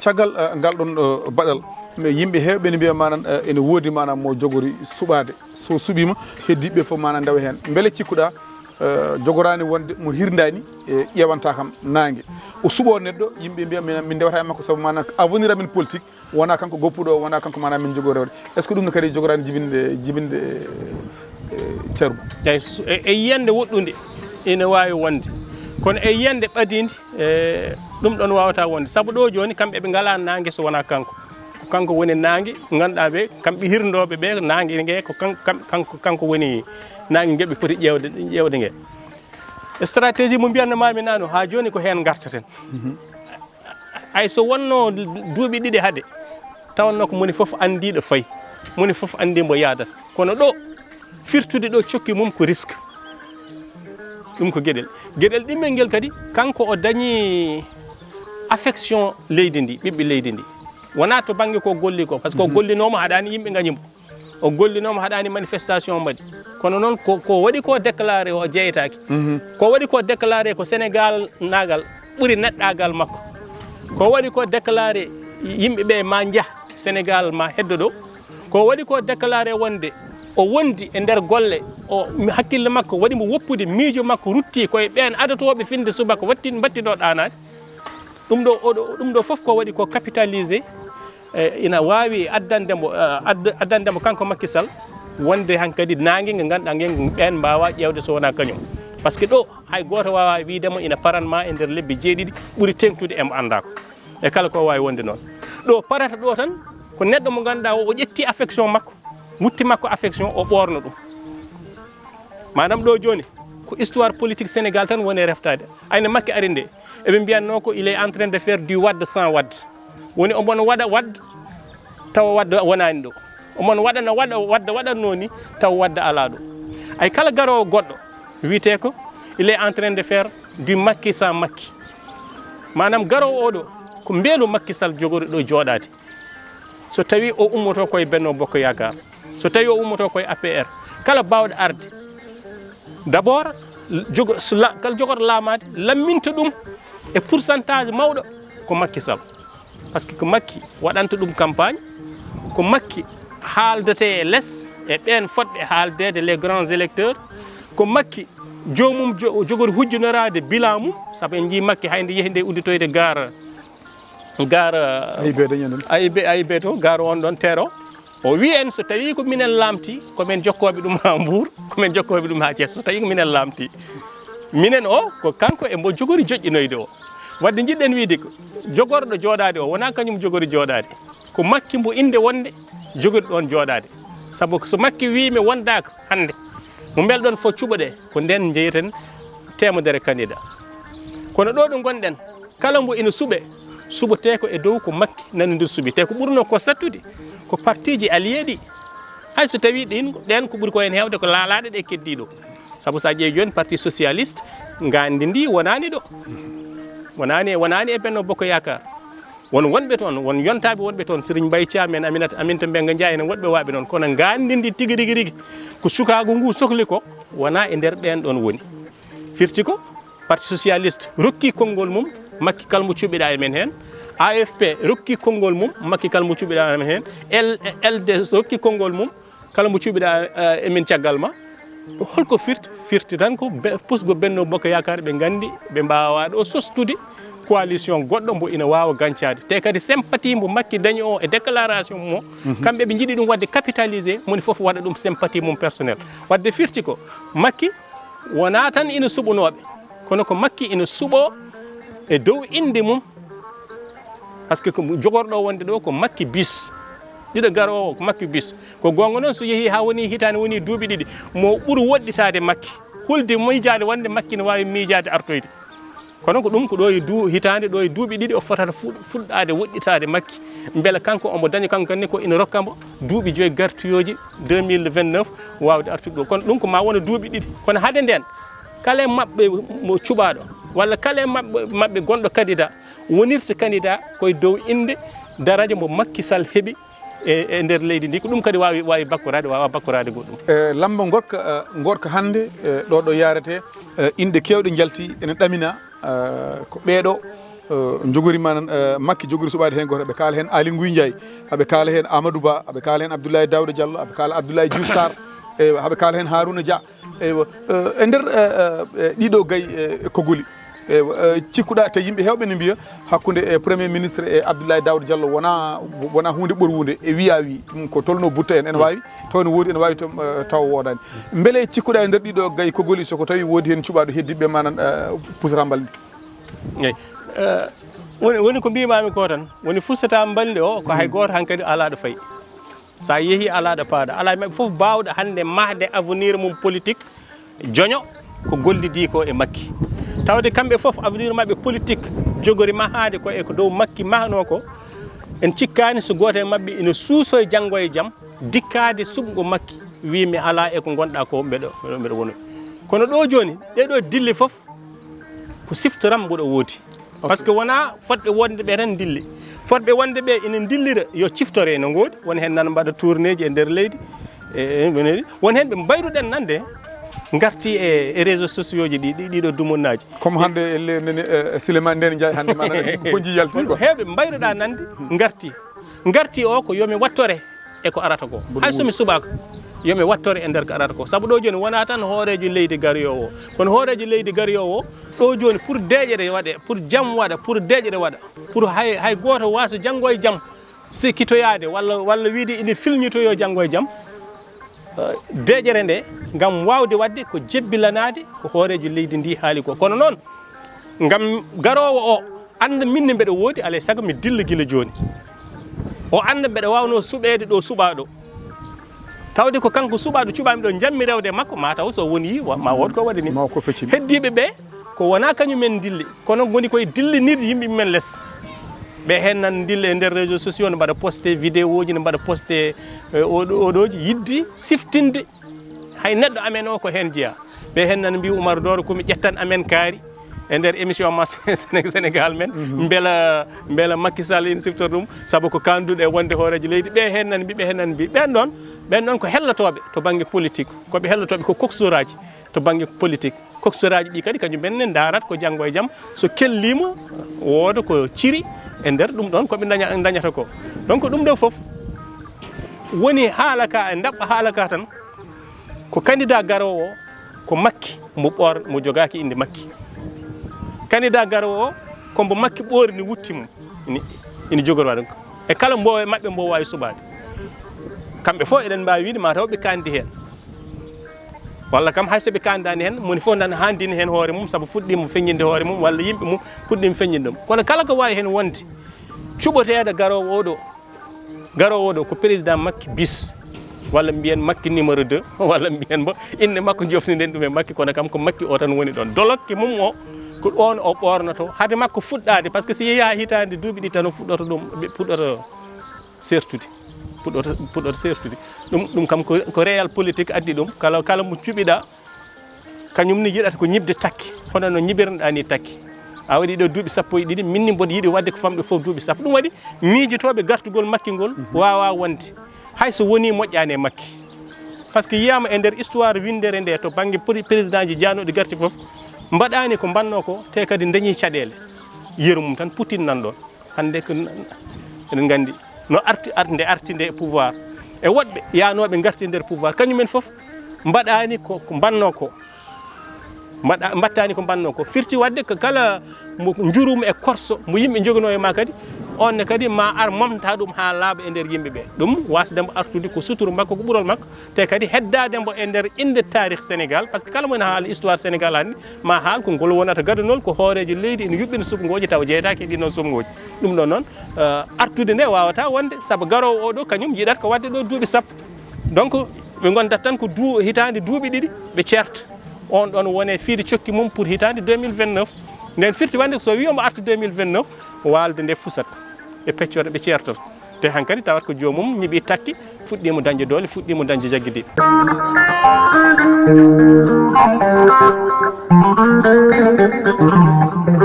caggal ngal ɗon baɗal yimɓe heewɓe ne mbiya manan ene woodi manam mo jogori suɓade so suɓima heddiɓe fof mana dawa hen beele cikkuɗa jogorani wonde mo hirdani e ƴewanta kam nangue o suɓo neɗɗo yimɓe mbiya min dewata e makko saabu mana avenir amin politique wona kanko goppuɗo o wona kanko mana min jogo rewde est ce que ɗum ne kadi jogorani jibinde cargu e yiyande woɗɗude ene wawi wonde kono e yiyande ɓadide ɗum ɗon wawata wonde saabu ɗo joni kamɓe ɓe ngala nangue so wona kanko ko kanko woni nangue ganduɗa ɓe kamɓe hirdoɓe ɓe nangue gue ko kanko woni nangue gue ɓe poti ƴewde gue stratégie mo mbiyannamami nano ha joni ko hen gartaten ay so wonno duuɓi ɗiɗi haade tawanno ko moni foof andi ɗo fayi moni foof andi mbo yadata kono ɗo firtude ɗo cokki mum ko risque ɗum ko gueɗel ɗimmel nguel kadi kanko o dañi affection leydi ndi ɓiɓɓe leydi ndi wona to banggue ko golli ko par ce que o gollinoma haɗani yimɓe gañimo o gollinoma haɗani manifestation mbaɗi kono noon ko waɗi ko déclaré o jeytaki ko waɗi ko déclaré ko Sénégal nagal ɓuuri neɗɗagal makko ko waɗi ko déclaré yimɓeɓe ma jah Sénégal ma heddo ɗo ko waɗi ko déclaré wonde o wondi e nder golle o hakkille makko waɗimo woppude miijo makko rutti koye ɓen adatoɓe finde subaka battiɗo ɗanade ɗum ɗo foof ko waɗi ko capitalisé ina wawi addandemo kanko Macky Sall wonde hankkadi nangue ngue ganduɗa ngue ɓen mbawa ƴewde so wona kañum par ce que ɗo hay goto wawa widemo ina paranma e nder lebbi jeeɗiɗi ɓuuri tengtude emo andako e kala ko wawi wonde noon ɗo parata ɗo tan ko neɗɗo mo ganduɗa o ƴetti affection makko mutti makko affection o ɓorno ɗum manam ɗo joni ko histoire politique Sénégal tan woni reftade ayno Macky ari nde eɓe mbiyanno ko il est en train de faire du wadde sans wadde woni omon waɗa wadde tawa wadde wonani ɗo omon waɗana wadde waɗanno ni tawa wadde ala ɗo ay kala garowo goɗɗo wiyete ko il est en train de faire du Macky sans Macky manam garowo oɗo ko beelu Macky Sall jogori ɗo joɗade so tawi o ummoto koye Benno Bokk Yakar so tawi o ummoto koye APR kala bawɗo arde d' abord kala jogoɗo laamade lamminta ɗum e pourcentage mawɗo ko Macky Sall par ce que ko Macky waɗanta ɗum campagne ko Macky haaldete e less e ɓen fodɓe haaldede les grands électeurs ko Macky jomum jogori hujjunorade bilan mum saabu en jii Macky hayde yeehi nde udditoyde gare AIB to gare on ɗon terre o wi en so tawi ko minen lamti komin jokkoɓe ɗum ha Mbour komin jokkoɓe ɗum ha Thiès so tawi ko minen lamti minen o ko kanko e mbo jogori joƴƴinoyde o wadde jiɗɗen wiide ko jogorɗo jooɗade o wona kañum jogori jooɗade ko Macky mbo inde wonde jogori ɗon jooɗade saabu so Macky wimi wondaka hande mo belɗon fo cuɓoɗe ko nden jeyeten temedere candidat kono ɗo ɗo gonɗen kala mbo ina suɓete ko e dow ko Macky nanodir suɓite ko ɓurno ko sattude ko partie ji allié ɗi hay so tawi ɗen ko ɓuuri ko hen hewde ko laalaɗe ɗe keddiɗo saabu sa ƴeewi joni parti socialiste gandi ndi wonani ɗo wonani e Benno Bokk Yakar won wonɓe toon won yontaɓe wonɓe toon Serigne Mbaye Thiam en Aminata Mbengue Ndiaye en woɗɓe waɓe noon kono gandi ndi tigui rigui ko sukagu ngu sohli ko wona e nder ɓen ɗon woni firti ko parti socialiste rokki konngol mum Macky kalmo cuɓiɗa e men hen AFP rokki konngol mum Macky kalmo cuɓiɗa e men hen LD rokki konngol mum kala mo cuɓiɗa emin caggal ma holko firti tan ko pusgo Benno Bokk Yakar ɓe gandi ɓe mbawa ɗo sostude coalition goɗɗo mbo ina wawa gancade te kadi sympathie mbo Macky dañi o e déclaration mo kamɓe ɓe jiiɗi ɗum wadde capitalisé moni foof waɗa ɗum sympathie mum personnel wadde firti ko Macky wona tan ina suɓunoɓe kono ko Macky ina suuɓo e dow inde mum par ce que ko jogorɗo wonde ɗo ko Macky bis ɗiɗo garowo ko Macky bis ko gonga noon so yeehi ha woni hitande woni duuɓi ɗiɗi mo ɓuuri woɗɗitade Macky hulde miijade wonde Macky ne wawi miijade artoyde kono ko ɗum ko ɗo e hitande ɗo e duuɓi ɗiɗi o fotata fuɗɗade woɗɗitade Macky beele kanko omo daña kanko ni ko ina rokkamo duuɓi 5 gartuyoji 2029 wawde artude ɗo kono ɗum ko ma wona duuɓi ɗiɗi kono haade nden kala mabɓe mo cuɓaɗo walla kala mabɓe gonɗo candidat wonirta candidat koye dow inde daraja mo Macky Sall heeɓi e nder leydi ndi ko ɗum kadi wawi bakkorade wawa bakkorade goɗɗum lamba gorka hande ɗo yarete inde kewɗe jalti ene ɗamina ko ɓeeɗo jogori manan Macky jogori suɓade hen goto ɓe kaala hen Ali Nguy Ndiaye aɓe kaala hen Amadou Ba aɓe kaala hen Abdoulaye Daouda Diallo aɓe kaala Abdoulaye Diouf Sarr eywa haɓe kaala hen Harouna Dia eywa e nder ɗiɗo gayi kogoli eywa cikkuɗa te yimɓe hewɓe ne mbiya hakkude premier ministre e Abdoulaye Daouda Diallo wona hunde ɓorwude e wiya wi ɗum ko tolno butta en ene wawi taw ne woodi ene wawi taw wodani beele cikkuɗa e nder ɗiɗo gayi kogoli soko tawi woodi hen cuɓaɗo heddiɓe manan pusata balɗe eyyi woni ko mbimami ko tan woni fustata balɗe o ko hay goto hankkadi alaɗo fayi sa yeehi alaɗo paaɗa ala mabɓe foof bawɗo hande mahde avenir mum politique joño ko gollidi ko e Macky tawde kamɓe foof avenir mabɓe politique jogori mahade ko e ko dow Macky mahno ko en cikkani so goto e mabɓe ina suuso e janggo e jaam dikkade suɓgo Macky wi mi ala e ko gonɗa ko mbeɗo wonoy kono ɗo joni ɗeɗo dille foof ko siftoram mboɗo woodi par ce que wona fodɓe wonde ɓe tan dilli fodɓe wonde ɓe ina dillira yo ciftore no goodi woni hen nan mbaɗa tourné ji e nder leydi woni hen ɓe mbayruɗen nande garti e réseaux sociaux ji ɗiɗo dumunnaji comme hande Souleymane Ndéné Ndiaye hande mana foji yalti quoi hewɓe mbayruɗa nande garti o ko yomi wattore e ko arata ko hay somi suɓaka yomi wattore e nder ko arata ko saabu ɗo joni wona tan hoorejo leydi gariyowo kono hoorejo leydi gariyowo ɗo joni pour deƴere waɗe pour jaam waɗa pour deƴere waɗa pour hay goto wasa janggo e jaam sikkitoyade walla wiide ina filñitoyo janggo e jaam deƴere nde gam wawde wadde ko jebbilanade ko hoorejo leydi ndi haali ko kono noon gam garowo o anda minne mbeɗa woodi alay saago mi dilla guila joni o anda mbeɗa wawno suɓede ɗo suɓaɗo tawde ko kanko suɓaɗo cuɓami ɗo jammi rewde makko mataw so woni ma wod ko waɗi ni heddiɓe ɓe ko wona kañumen dilli kono goni koye dillinirde yimɓe men less ɓe hen nan dilla e nder réseaux sociaux ne mbaɗa posté vidéo ji ne mbaɗa posté oɗoji yiddi siftinde hay neɗɗo amen o ko hen jeeya ɓe hen nan mbi Oumar Doro komi ƴettan amen kaari e nder émission ma Sénégal men beela Macky Sall ina siftora ɗum saabu ko kanduɗo e wonde hoorejo leydi ɓe hen nan mbi ɓen ɗon ko hellotoɓe to banggue politique koɓe hellotoɓe ko coxeur aji to banggue politique coxeur aji ɗi kadi kañum ɓenne darat ko janggo e jaam so kellima wooda ko ciri e nder ɗum ɗon koɓe dañata ko donc ɗum ɗo foof woni haala ka e dabɓa haala ka tan ko candidat garowo o ko Macky mo jogaki inde Macky candidat garowo o kombo Macky ɓoori ni wutti mum ina jogorwa ɗum e kala mbowo mabɓe mbo wawi suɓade kamɓe fof eɗen mbawi wiide mataw ɓe kandi hen walla kam hay soɓe kandani hen moni fof nan handini hen hoore mum saabu fuɗɗima feññinde hoore mum walla yimɓe mum puɗɗima feññinde ɗum kono kala ko wawi hen wonde cuɓotede garowo oɗo ko président Macky bis walla mbiyen Macky numéro 2 walla mbiyen mo inde makko jofniɗen ɗum e Macky kono kam ko Macky o tan woni ɗon dolokke mum o ko on o ɓornoto hade makko fuɗɗade par ce que si yeehi ha hitande duuɓi ɗi tan o fuɗɗoto ɗum puɗɗoto sertude ɗum kam ko réel politique addi ɗum kala mo cuɓiɗa kañum ni yiɗata ko ñibde takki hono no ñibirnoɗa ni takki a waɗi ɗo duuɓi sappo e ɗiɗi minni mboɗo yiiɗi wadde ko famɗe foof duuɓi sappo ɗum waɗi miijotoɓe gartugol Macky ngol wawa wonde hayso woni moƴƴani e Macky par ce que yiyama e nder histoire windere nde to banggue président ji janoɗi garti foof mbaɗani ko mbanno ko te kadi dañi caɗele yeeru mum tan Poutine nan ɗon hande ko eɗen gandi no arti nde pouvoir e woɗɓe yanoɓe garti nder pouvoir kañumen foof mbaɗani ko mbanno ko mbattani ko mbanno ko firti wadde ko kala mo jurumo e korso mo yimɓe jogano e ma kadi onne kadi ma ar momta ɗum ha laaɓa e nder yimɓeɓe ɗum wasdemo artude ko suturu makko ko ɓuurol makko te kadi heddademo e nder inde tarih Sénégal par ce que kala mo ene haala histoire Sénégal hande ma haal ko ngol wonata gadanol ko hoorejo leydi ene yuɓɓina suɓgoji taw jeeyataki e ɗin noon suɓgoji ɗum ɗon noon artude nde wawata wonde saabu garowo oɗo kañum yiɗat ko wadde ɗo duuɓi sappo donc ɓe gondat tan ko hitande duuɓi ɗiɗi ɓe certa on ɗon wone fiide cokki mum pour hitande 2029 nden firti wande so wi omo arta 2029 walde nde fusat e peccorde ɓe ceertoto te hankkadi tawat ko jomum ñiiɓi takki fuɗɗimo dañde doole fuɗɗimo dañde jagguidi